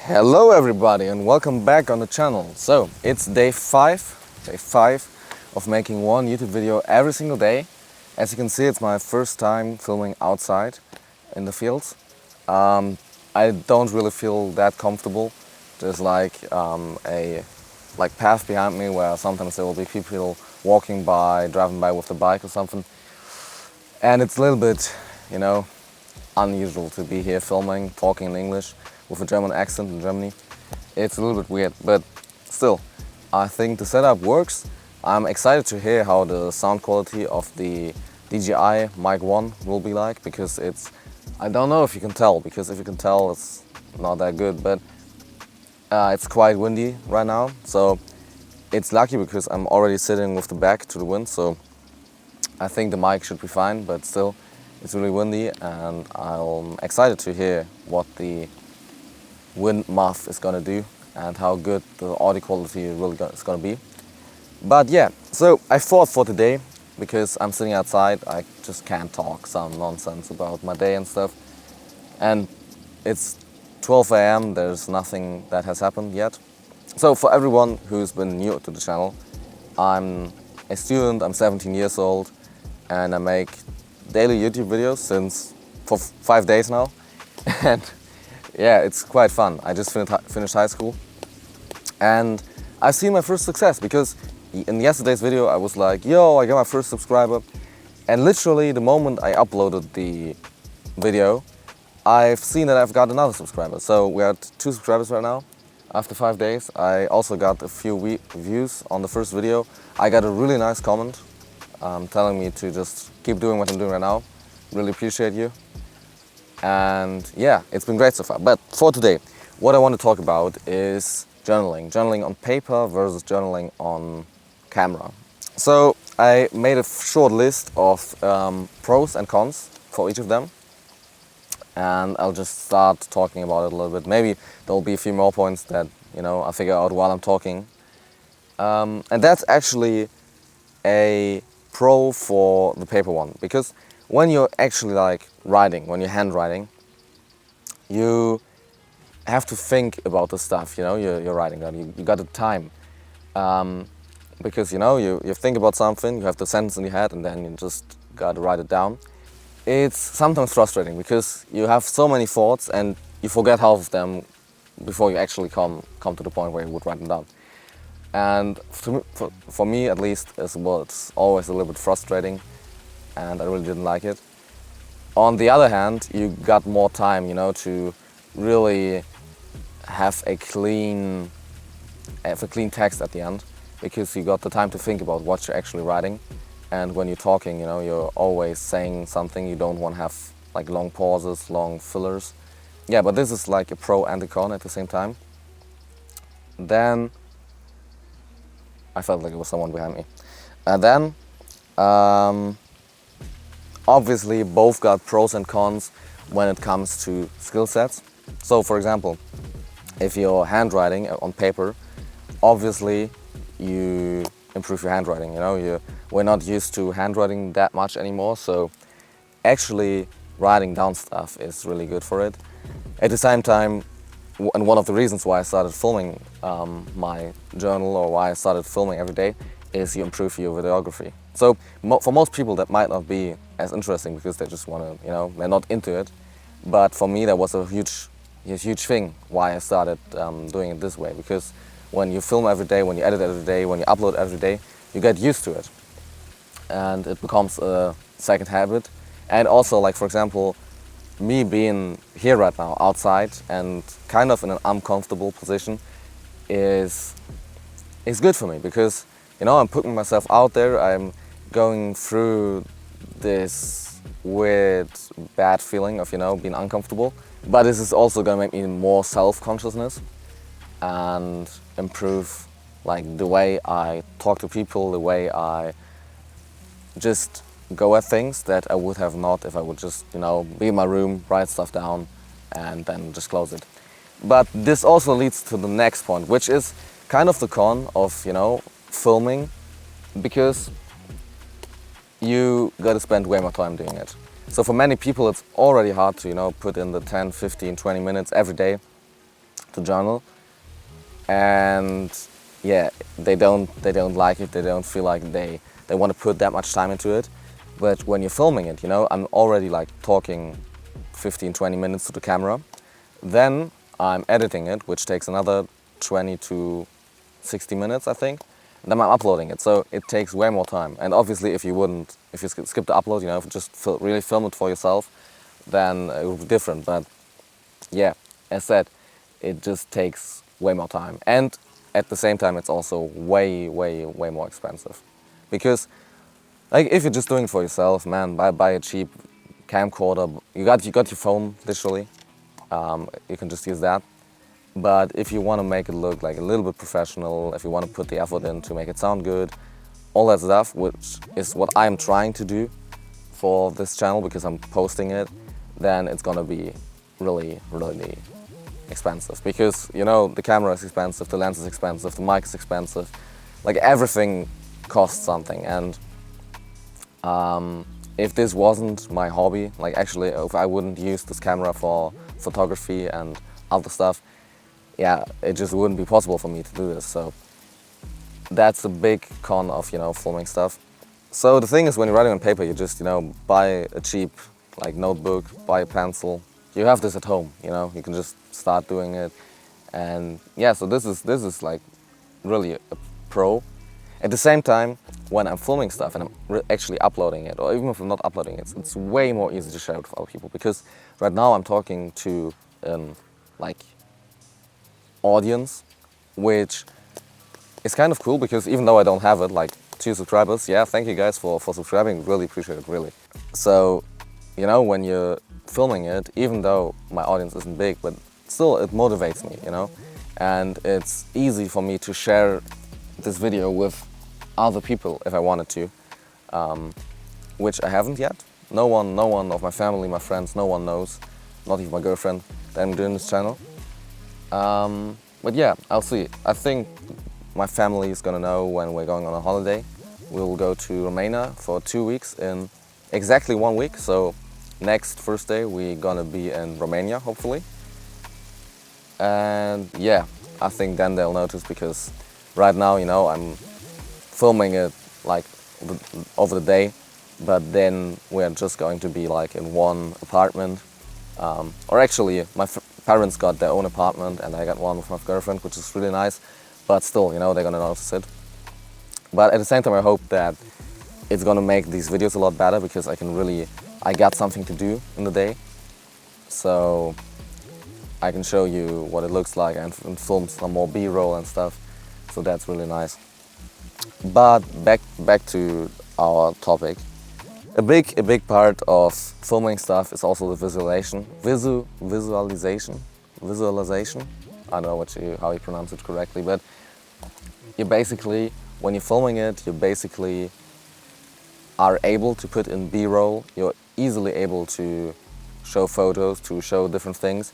Hello everybody and welcome back on the channel. So it's day 5 of making one YouTube video every single day. As you can see, it's my first time filming outside in the fields. I don't really feel that comfortable. There's like a path behind me where sometimes there will be people walking by, driving by with the bike or something. And it's a little bit, unusual to be here filming, talking in English with a German accent in Germany. It's a little bit weird, but still, I think the setup works. I'm excited to hear how the sound quality of the DJI Mic 1 will be like, because I don't know if you can tell, because if you can tell, it's not that good, but it's quite windy right now. So it's lucky because I'm already sitting with the back to the wind, so I think the mic should be fine, but still, it's really windy, and I'm excited to hear what the wind muff is gonna do and how good the audio quality really is gonna be. But yeah, so I thought for today, because I'm sitting outside, I just can't talk some nonsense about my day and stuff. And it's 12 AM, there's nothing that has happened yet. So for everyone who's been new to the channel, I'm a student, I'm 17 years old, and I make daily YouTube videos for 5 days now. And yeah, it's quite fun. I just finished high school, and I've seen my first success, because in yesterday's video I was like, yo, I got my first subscriber, and literally the moment I uploaded the video, I've seen that I've got another subscriber. So we are 2 subscribers right now after 5 days. I also got a few views on the first video. I got a really nice comment telling me to just keep doing what I'm doing right now. Really appreciate you. And yeah, it's been great so far. But for today, what I want to talk about is journaling. Journaling on paper versus journaling on camera. So I made a short list of pros and cons for each of them. And I'll just start talking about it a little bit. Maybe there'll be a few more points that, I figure out while I'm talking. And that's actually a pro for the paper one, because when you're actually writing, when you're handwriting, you have to think about the stuff, you're writing down. You got the time, because you think about something, you have the sentence in your head, and then you just got to write it down. It's sometimes frustrating because you have so many thoughts and you forget half of them before you actually come to the point where you would write them down. And for me at least, it's always a little bit frustrating, and I really didn't like it. On the other hand, you got more time, to really have a clean text at the end, because you got the time to think about what you're actually writing. And when you're talking, you're always saying something. You don't want to have long pauses, long fillers. Yeah, but this is like a pro and a con at the same time. Then I felt like it was someone behind me. And then obviously both got pros and cons when it comes to skill sets. So for example, if you're handwriting on paper, obviously you improve your handwriting. We're not used to handwriting that much anymore, so actually writing down stuff is really good for it. At the same time, and one of the reasons why I started filming my journal, or why I started filming every day, is you improve your videography. So for most people that might not be as interesting, because they just want to, they're not into it. But for me, that was a huge thing why I started doing it this way. Because when you film every day, when you edit every day, when you upload every day, you get used to it. And it becomes a second habit. And also, for example, me being here right now outside and kind of in an uncomfortable position is good for me, because I'm putting myself out there. I'm going through this weird bad feeling of being uncomfortable, but this is also gonna make me more self-consciousness and improve the way I talk to people, the way I just go at things that I would have not if I would just, be in my room, write stuff down, and then just close it. But this also leads to the next point, which is kind of the con of, filming, because you gotta spend way more time doing it. So for many people, it's already hard to, put in the 10, 15, 20 minutes every day to journal, and yeah, they don't like it. They don't feel like they want to put that much time into it. But when you're filming it, you know, I'm already like talking 15-20 minutes to the camera. Then I'm editing it, which takes another 20 to 60 minutes, I think. And then I'm uploading it, so it takes way more time. And obviously, if you skip the upload, you know, if you just really film it for yourself, then it would be different. But yeah, as said, it just takes way more time. And at the same time, it's also way more expensive. Because like if you're just doing it for yourself, man, buy a cheap camcorder. You got your phone, literally. You can just use that. But if you want to make it look like a little bit professional, if you want to put the effort in to make it sound good, all that stuff, which is what I'm trying to do for this channel because I'm posting it, then it's gonna be really expensive. Because, you know, the camera is expensive, the lens is expensive, the mic is expensive. Like everything costs something. And if this wasn't my hobby, like actually if I wouldn't use this camera for photography and other stuff, yeah, it just wouldn't be possible for me to do this. So that's a big con of, you know, filming stuff. So the thing is, when you're writing on paper, you just, you know, buy a cheap like notebook, buy a pencil. You have this at home, you know, you can just start doing it. And yeah, so this is like really a pro. At the same time, when I'm filming stuff and I'm actually uploading it, or even if I'm not uploading it, it's way more easy to share it with other people. Because right now I'm talking to like audience, which is kind of cool because even though I don't have it, like 2 subscribers, yeah, thank you guys for subscribing, really appreciate it, really. So, you know, when you're filming it, even though my audience isn't big, but still it motivates me, you know, and it's easy for me to share this video with other people if I wanted to, which I haven't yet. No one of my family, my friends, no one knows, not even my girlfriend, that I'm doing this channel. But yeah, I'll see. I think my family is gonna know when we're going on a holiday. We'll go to Romania for 2 weeks in exactly 1 week. So next Thursday we're gonna be in Romania, hopefully. And yeah, I think then they'll notice because right now, you know, I'm filming it like over the day, but then we're just going to be like in one apartment. Or actually, my parents got their own apartment and I got one with my girlfriend, which is really nice. But still, you know, they're gonna notice it. But at the same time, I hope that it's gonna make these videos a lot better because I got something to do in the day. So I can show you what it looks like and film some more B-roll and stuff. So that's really nice. But back to our topic. A big part of filming stuff is also the visualization. I don't know how you pronounce it correctly, but you basically, when you're filming it, you basically are able to put in B-roll. You're easily able to show photos, to show different things.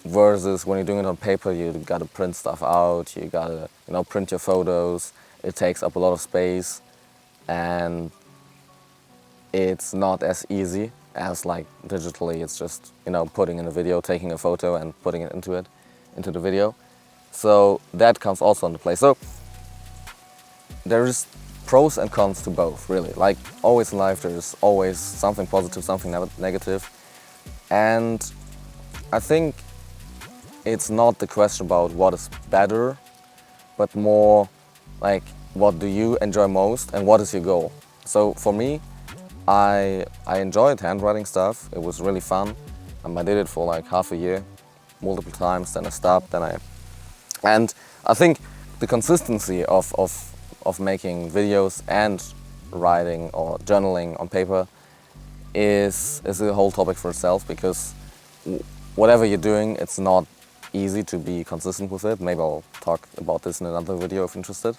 Versus when you're doing it on paper, you gotta print stuff out. You gotta, you know, print your photos. It takes up a lot of space, and it's not as easy as like digitally. It's just, you know, putting in a video, taking a photo and putting it into the video. So that comes also into play. So there's pros and cons to both, really. Like always in life, there's always something positive, something negative. And I think it's not the question about what is better, but more like what do you enjoy most and what is your goal. So for me, I enjoyed handwriting stuff. It was really fun. I did it for like half a year, multiple times, then I stopped, and I think the consistency of making videos and writing or journaling on paper is a whole topic for itself, because whatever you're doing, it's not easy to be consistent with it. Maybe I'll talk about this in another video if interested.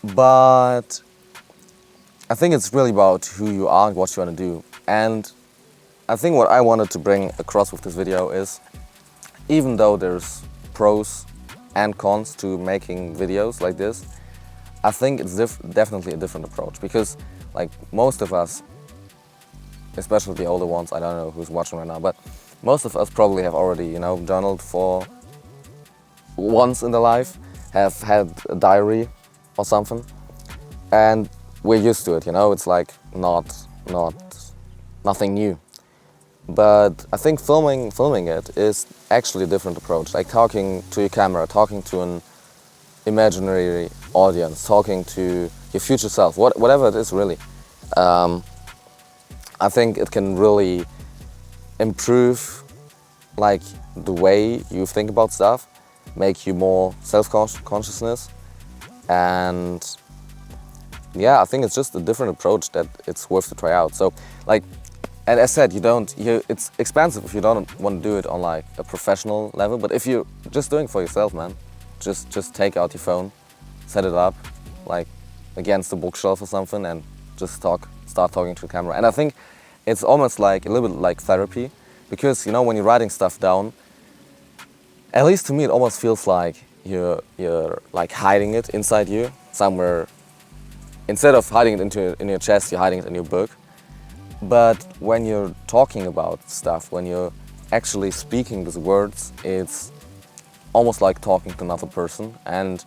But I think it's really about who you are and what you want to do. And I think what I wanted to bring across with this video is, even though there's pros and cons to making videos like this, I think it's definitely a different approach, because like most of us, especially the older ones, I don't know who's watching right now, but most of us probably have already, you know, journaled for once in their life have had a diary or something, and we're used to it, you know. It's like nothing new. But I think filming it is actually a different approach. Like talking to your camera, talking to an imaginary audience, talking to your future self, whatever it is really. I think it can really improve like the way you think about stuff, make you more self-consciousness, and yeah, I think it's just a different approach that it's worth to try out. So like, and as said, it's expensive if you don't want to do it on like a professional level, but if you're just doing it for yourself, man, just take out your phone, set it up like against the bookshelf or something, and just start talking to the camera. And I think it's almost like a little bit like therapy, because you know, when you're writing stuff down, at least to me, it almost feels like you're like hiding it inside you somewhere. Instead of hiding it in your chest, you're hiding it in your book. But when you're talking about stuff, when you're actually speaking these words, it's almost like talking to another person. And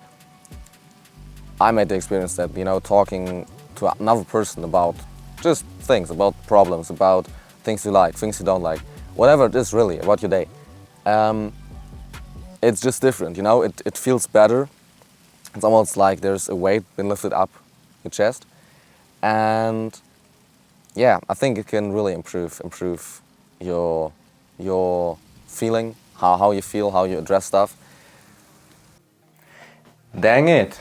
I made the experience that, you know, talking to another person about just things, about problems, about things you like, things you don't like, whatever it is really, about your day. It's just different, you know, it feels better. It's almost like there's a weight being lifted up your chest. And yeah, I think it can really improve your feeling, how you feel, how you address stuff. Dang it!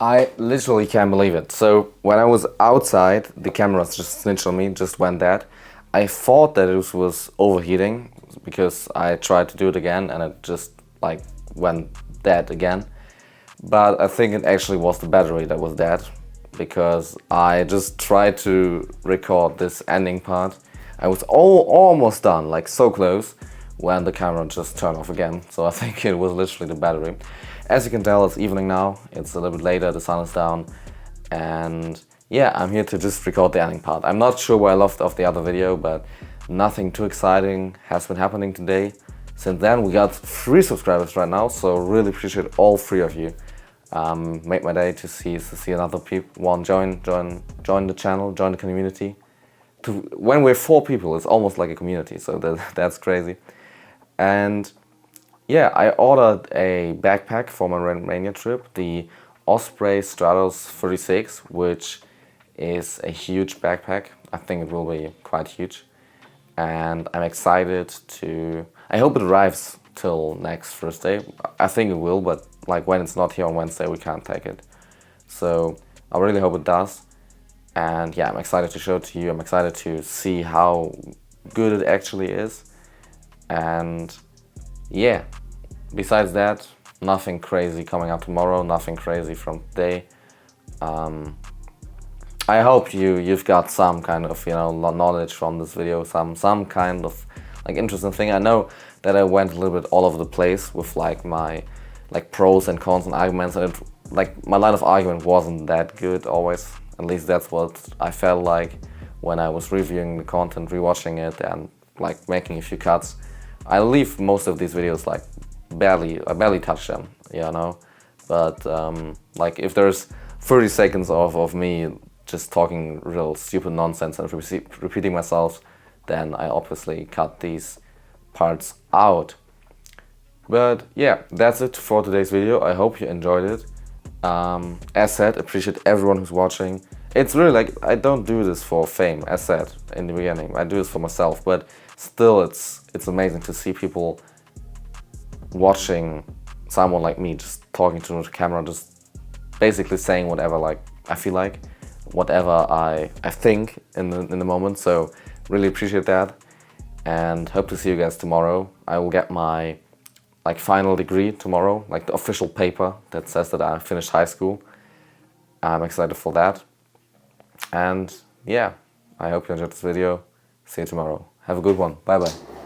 I literally can't believe it. So when I was outside, the camera just snitched on me, just went dead. I thought that it was overheating because I tried to do it again and it just like went dead again. But I think it actually was the battery that was dead, because I just tried to record this ending part. I was almost done, like so close, when the camera just turned off again. So I think it was literally the battery. As you can tell, it's evening now, it's a little bit later, the sun is down, and yeah, I'm here to just record the ending part. I'm not sure where I left off the other video, but nothing too exciting has been happening today. Since then, we got 3 subscribers right now, so really appreciate all 3 of you. Made my day to see another one join the channel, join the community. When we're 4 people, it's almost like a community, so that's crazy. And yeah, I ordered a backpack for my Romania trip, the Osprey Stratos 36, which is a huge backpack. I think it will be quite huge, and I'm excited to. I hope it arrives till next Thursday. I think it will, but like when it's not here on Wednesday, we can't take it. So I really hope it does. And yeah, I'm excited to show it to you. I'm excited to see how good it actually is. And yeah, besides that, nothing crazy coming out tomorrow, nothing crazy from today. I hope you've got some kind of, you know, knowledge from this video, some kind of like interesting thing. I know that I went a little bit all over the place with like my like pros and cons and arguments, and like my line of argument wasn't that good always. At least that's what I felt like when I was reviewing the content, rewatching it, and like making a few cuts. I leave most of these videos like I barely touch them, you know. But like if there's 30 seconds of me just talking real stupid nonsense and repeating myself, then I obviously cut these parts out. But yeah, that's it for today's video. I hope you enjoyed it. As said, appreciate everyone who's watching. It's really like, I don't do this for fame, as said in the beginning. I do this for myself, but still it's amazing to see people watching someone like me just talking to the camera, just basically saying whatever like I feel like, whatever I think in the moment. So really appreciate that, and hope to see you guys tomorrow. I will get my like final degree tomorrow, like the official paper that says that I finished high school. I'm excited for that. And yeah, I hope you enjoyed this video. See you tomorrow. Have a good one. Bye bye.